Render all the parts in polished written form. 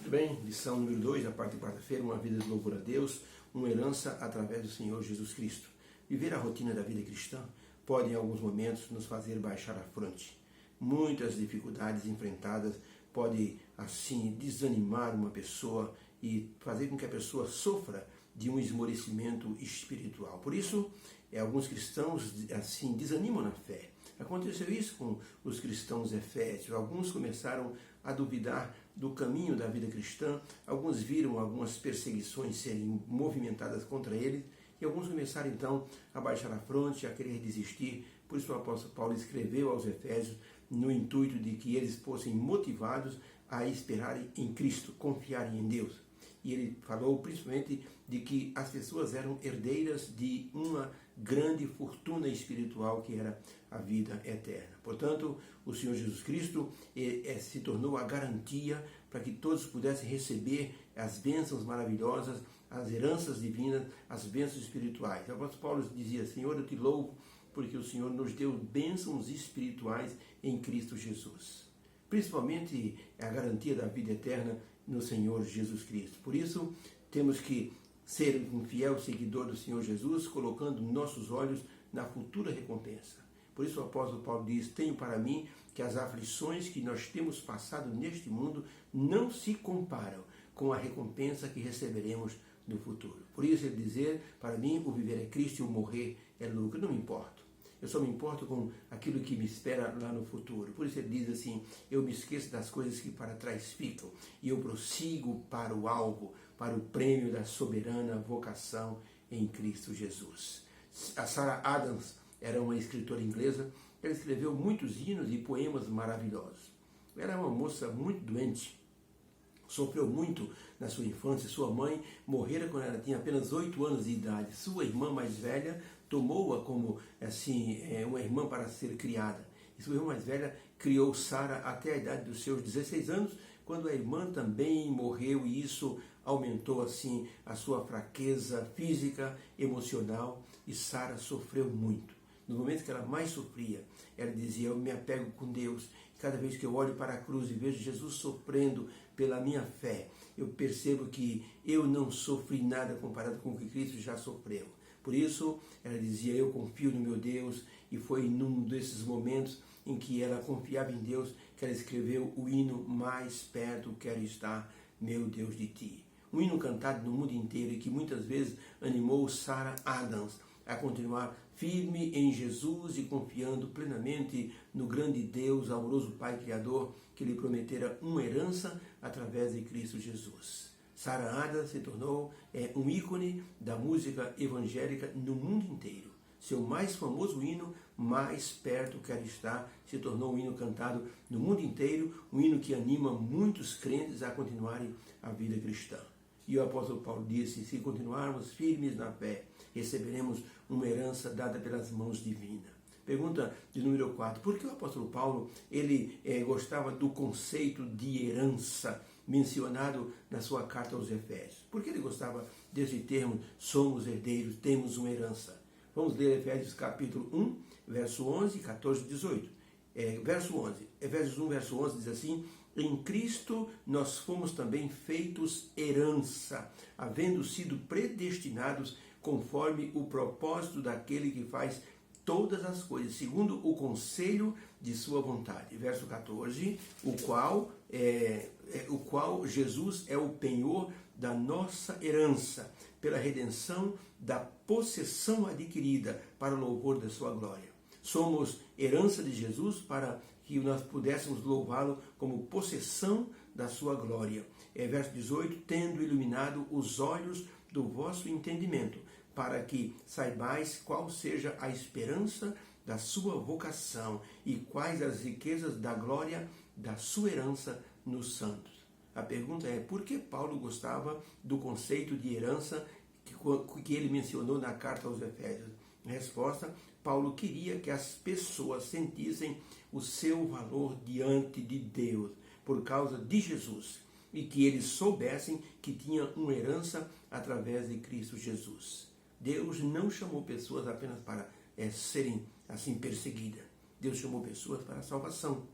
Muito bem, lição número 2, a parte de quarta-feira, uma vida de louvor a Deus, uma herança através do Senhor Jesus Cristo. Viver a rotina da vida cristã pode, em alguns momentos, nos fazer baixar a fronte. Muitas dificuldades enfrentadas podem, assim, desanimar uma pessoa e fazer com que a pessoa sofra de um esmorecimento espiritual. Por isso, alguns cristãos, assim, desanimam na fé. Aconteceu isso com os cristãos efésios. Alguns começaram a duvidar do caminho da vida cristã, alguns viram algumas perseguições serem movimentadas contra eles, e alguns começaram então a baixar a fronte, a querer desistir. Por isso o apóstolo Paulo escreveu aos Efésios no intuito de que eles fossem motivados a esperarem em Cristo, confiarem em Deus. E ele falou principalmente de que as pessoas eram herdeiras de uma grande fortuna espiritual que era a vida eterna. Portanto, o Senhor Jesus Cristo se tornou a garantia para que todos pudessem receber as bênçãos maravilhosas, as heranças divinas, as bênçãos espirituais. O apóstolo Paulo dizia: Senhor, eu te louvo porque o Senhor nos deu bênçãos espirituais em Cristo Jesus. Principalmente a garantia da vida eterna no Senhor Jesus Cristo. Por isso, temos que ser um fiel seguidor do Senhor Jesus, colocando nossos olhos na futura recompensa. Por isso o apóstolo Paulo diz: tenho para mim que as aflições que nós temos passado neste mundo não se comparam com a recompensa que receberemos no futuro. Por isso ele dizer, para mim o viver é Cristo e o morrer é lucro. Não me importo. Eu só me importo com aquilo que me espera lá no futuro. Por isso ele diz assim: eu me esqueço das coisas que para trás ficam e eu prossigo para o alvo, para o prêmio da soberana vocação em Cristo Jesus. A Sarah Adams era uma escritora inglesa. Ela escreveu muitos hinos e poemas maravilhosos. Ela era uma moça muito doente. Sofreu muito na sua infância. Sua mãe morrera quando ela tinha apenas 8 anos de idade. Sua irmã mais velha tomou-a como assim, uma irmã para ser criada. E sua irmã mais velha criou Sara até a idade dos seus 16 anos, quando a irmã também morreu, e isso aumentou assim a sua fraqueza física, emocional, e Sara sofreu muito. No momento que ela mais sofria, ela dizia: eu me apego com Deus. Cada vez que eu olho para a cruz e vejo Jesus sofrendo pela minha fé, eu percebo que eu não sofri nada comparado com o que Cristo já sofreu. Por isso, ela dizia: eu confio no meu Deus. E foi num desses momentos em que ela confiava em Deus que ela escreveu o hino Mais Perto Quero Estar, Meu Deus, de Ti. Um hino cantado no mundo inteiro e que muitas vezes animou Sarah Adams a continuar firme em Jesus e confiando plenamente no grande Deus, amoroso Pai Criador, que lhe prometera uma herança através de Cristo Jesus. Sarah Adams se tornou um ícone da música evangélica no mundo inteiro. Seu mais famoso hino, Mais Perto Quero Estar, se tornou um hino cantado no mundo inteiro, um hino que anima muitos crentes a continuarem a vida cristã. E o apóstolo Paulo disse: se continuarmos firmes na fé, receberemos uma herança dada pelas mãos divinas. Pergunta de número 4. Por que o apóstolo Paulo ele gostava do conceito de herança mencionado na sua carta aos Efésios? Por que ele gostava desse termo, somos herdeiros, temos uma herança? Vamos ler Efésios capítulo 1, verso 11, 14 e 18. Verso 11. Efésios 1, verso 11 diz assim: em Cristo nós fomos também feitos herança, havendo sido predestinados conforme o propósito daquele que faz todas as coisas, segundo o conselho de sua vontade. Verso 14, o qual Jesus é o penhor da nossa herança, pela redenção da possessão adquirida, para o louvor da sua glória. Somos herança de Jesus para que nós pudéssemos louvá-lo como possessão da sua glória. Verso 18, tendo iluminado os olhos do vosso entendimento, para que saibais qual seja a esperança da sua vocação e quais as riquezas da glória da sua herança nos santos. A pergunta é: por que Paulo gostava do conceito de herança que ele mencionou na carta aos Efésios? Resposta: Paulo queria que as pessoas sentissem o seu valor diante de Deus por causa de Jesus, e que eles soubessem que tinham uma herança através de Cristo Jesus. Deus não chamou pessoas apenas para serem assim perseguidas. Deus chamou pessoas para a salvação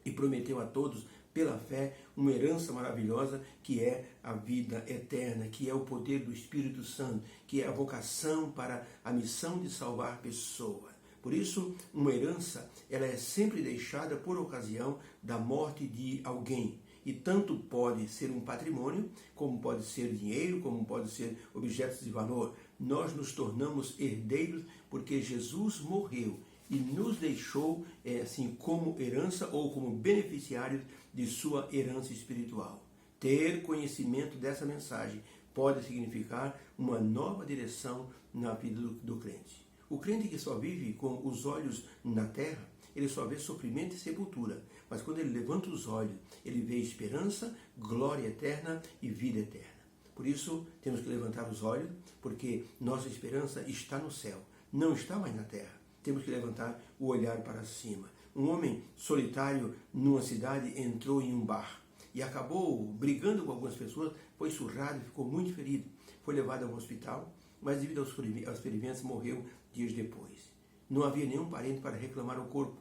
e prometeu a todos pela fé, uma herança maravilhosa que é a vida eterna, que é o poder do Espírito Santo, que é a vocação para a missão de salvar pessoas. Por isso, uma herança, ela é sempre deixada por ocasião da morte de alguém. E tanto pode ser um patrimônio, como pode ser dinheiro, como pode ser objetos de valor. Nós nos tornamos herdeiros porque Jesus morreu e nos deixou assim como herança ou como beneficiários de sua herança espiritual. Ter conhecimento dessa mensagem pode significar uma nova direção na vida do crente. O crente que só vive com os olhos na terra, ele só vê sofrimento e sepultura. Mas quando ele levanta os olhos, ele vê esperança, glória eterna e vida eterna. Por isso, temos que levantar os olhos, porque nossa esperança está no céu, não está mais na terra. Temos que levantar o olhar para cima. Um homem solitário numa cidade entrou em um bar e acabou brigando com algumas pessoas, foi surrado e ficou muito ferido. Foi levado ao hospital, mas devido aos ferimentos morreu dias depois. Não havia nenhum parente para reclamar o corpo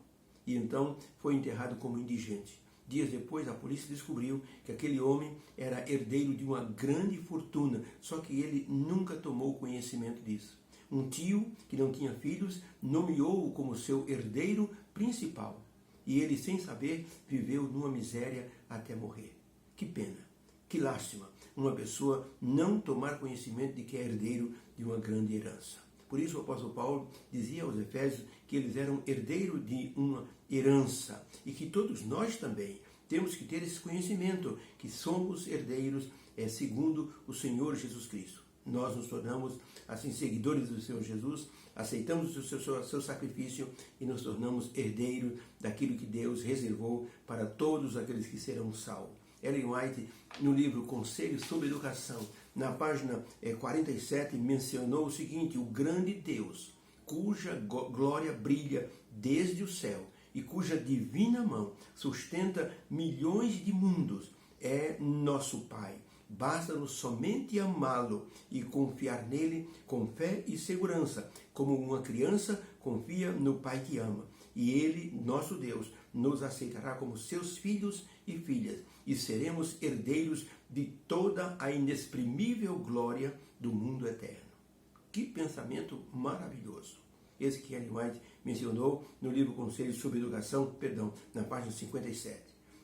e então foi enterrado como indigente. Dias depois, a polícia descobriu que aquele homem era herdeiro de uma grande fortuna, só que ele nunca tomou conhecimento disso. Um tio, que não tinha filhos, nomeou-o como seu herdeiro principal. E ele, sem saber, viveu numa miséria até morrer. Que pena, que lástima, uma pessoa não tomar conhecimento de que é herdeiro de uma grande herança. Por isso o apóstolo Paulo dizia aos Efésios que eles eram herdeiros de uma herança e que todos nós também temos que ter esse conhecimento, que somos herdeiros segundo o Senhor Jesus Cristo. Nós nos tornamos assim seguidores do Senhor Jesus, aceitamos o seu sacrifício e nos tornamos herdeiros daquilo que Deus reservou para todos aqueles que serão salvos. Ellen White, no livro Conselhos sobre Educação, na página 47, mencionou o seguinte: o grande Deus, cuja glória brilha desde o céu e cuja divina mão sustenta milhões de mundos, é nosso Pai. Basta-nos somente amá-lo e confiar nele com fé e segurança, como uma criança confia no Pai que ama. E ele, nosso Deus, nos aceitará como seus filhos e filhas, e seremos herdeiros de toda a inexprimível glória do mundo eterno. Que pensamento maravilhoso! Esse que Ellen White mencionou no livro Conselhos sobre Educação, na página 57.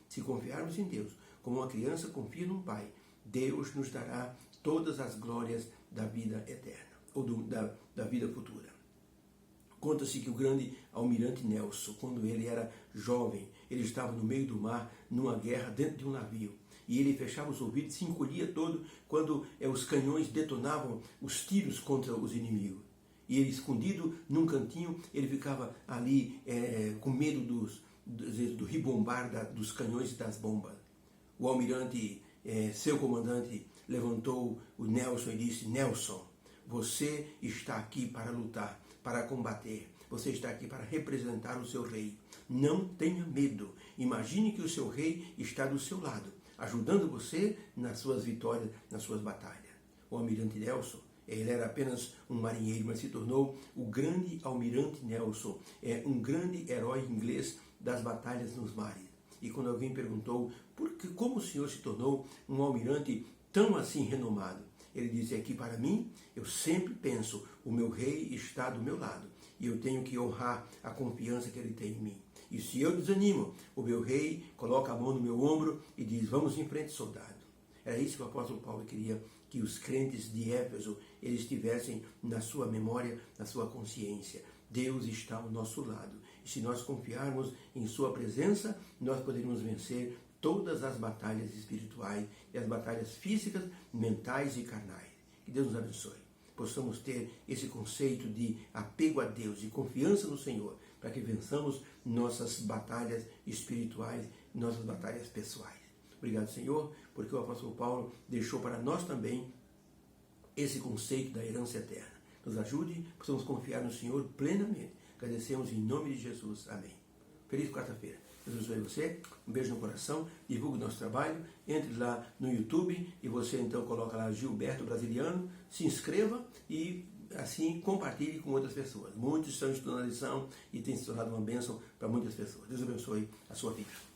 Se confiarmos em Deus, como uma criança confia no Pai, Deus nos dará todas as glórias da vida eterna, ou da vida futura. Conta-se que o grande almirante Nelson, quando ele era jovem, ele estava no meio do mar, numa guerra, dentro de um navio. E ele fechava os ouvidos, se encolhia todo quando os canhões detonavam os tiros contra os inimigos. E ele, escondido num cantinho, ele ficava ali com medo do ribombar dos canhões e das bombas. O almirante, seu comandante, levantou o Nelson e disse: Nelson, você está aqui para lutar, para combater. Você está aqui para representar o seu rei. Não tenha medo. Imagine que o seu rei está do seu lado, ajudando você nas suas vitórias, nas suas batalhas. O almirante Nelson, ele era apenas um marinheiro, mas se tornou o grande almirante Nelson, um grande herói inglês das batalhas nos mares. E quando alguém perguntou como o senhor se tornou um almirante tão assim renomado, ele disse: aqui para mim, eu sempre penso, o meu rei está do meu lado e eu tenho que honrar a confiança que ele tem em mim. E se eu desanimo, o meu rei coloca a mão no meu ombro e diz: vamos em frente, soldado. Era isso que o apóstolo Paulo queria que os crentes de Éfeso eles tivessem na sua memória, na sua consciência. Deus está ao nosso lado. E se nós confiarmos em sua presença, nós poderemos vencer todas as batalhas espirituais e as batalhas físicas, mentais e carnais. Que Deus nos abençoe. Possamos ter esse conceito de apego a Deus e confiança no Senhor, para que vençamos nossas batalhas espirituais, nossas batalhas pessoais. Obrigado, Senhor, porque o apóstolo Paulo deixou para nós também esse conceito da herança eterna. Nos ajude, possamos confiar no Senhor plenamente. Agradecemos em nome de Jesus. Amém. Feliz quarta-feira. Deus abençoe você. Um beijo no coração. Divulgue o nosso trabalho. Entre lá no YouTube e você então coloca lá Gilberto Brasiliano. Se inscreva e assim compartilhe com outras pessoas. Muitos estão estudando a lição e tem se tornado uma bênção para muitas pessoas. Deus abençoe a sua vida.